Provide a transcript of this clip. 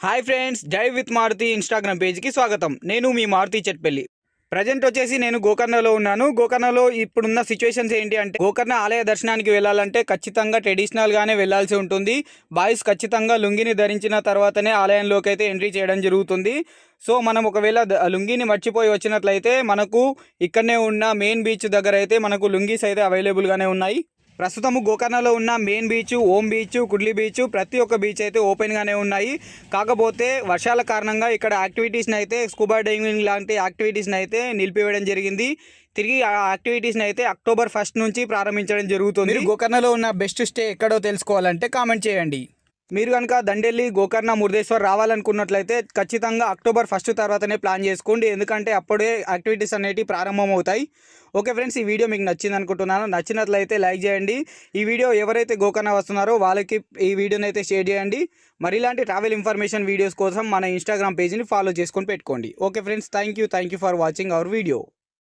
Hi friends, drive with Maruti Instagram పేజ్కి స్వాగతం. నేను మీ మారుతి చెట్పల్లి. ప్రజెంట్ వచ్చేసి నేను గోకర్ణలో ఉన్నాను. గోకర్ణలో ఇప్పుడున్న సిచ్యువేషన్స్ ఏంటి అంటే, గోకర్ణ ఆలయ దర్శనానికి వెళ్ళాలంటే ఖచ్చితంగా ట్రెడిషనల్గానే వెళ్ళాల్సి ఉంటుంది. బాయ్స్ ఖచ్చితంగా లుంగిని ధరించిన తర్వాతనే ఆలయంలోకి అయితే ఎంట్రీ చేయడం జరుగుతుంది. సో మనం ఒకవేళ లుంగిని మర్చిపోయి వచ్చినట్లయితే మనకు ఇక్కడనే ఉన్న మెయిన్ బీచ్ దగ్గర అయితే మనకు లుంగీస్ అయితే అవైలబుల్గానే ఉన్నాయి. ప్రస్తుతము గోకర్ణలో ఉన్న మెయిన్ బీచ్, ఓం బీచ్, కుడ్లీ బీచ్, ప్రతి ఒక్క బీచ్ అయితే ఓపెన్గానే ఉన్నాయి. కాకపోతే వర్షాల కారణంగా ఇక్కడ యాక్టివిటీస్ని అయితే స్కూబా డైవింగ్ లాంటి యాక్టివిటీస్ని అయితే నిలిపివేయడం జరిగింది. తిరిగి ఆ యాక్టివిటీస్ని అయితే అక్టోబర్ 1 నుంచి ప్రారంభించడం జరుగుతుంది. మీరు గోకర్ణలో ఉన్న బెస్ట్ స్టే ఎక్కడో తెలుసుకోవాలంటే కామెంట్ చేయండి. మీరు కనుక దండెల్లి, గోకర్ణ, మురుదేశ్వర్ రావాలనుకున్నట్లయితే ఖచ్చితంగా అక్టోబర్ 1 తర్వాతనే ప్లాన్ చేసుకోండి. ఎందుకంటే అప్పుడే యాక్టివిటీస్ అనేవి ప్రారంభమవుతాయి. ఓకే ఫ్రెండ్స్, ఈ వీడియో మీకు నచ్చింది అనుకుంటున్నాను. నచ్చినట్లయితే లైక్ చేయండి. ఈ వీడియో ఎవరైతే గోకర్ణ వస్తున్నారో వాళ్ళకి ఈ వీడియోని అయితే షేర్ చేయండి. మరి ఇలాంటి ట్రావెల్ ఇన్ఫర్మేషన్ వీడియోస్ కోసం మన ఇన్స్టాగ్రామ్ పేజ్ని ఫాలో చేసుకొని పెట్టుకోండి. Okay friends, thank you for watching our video.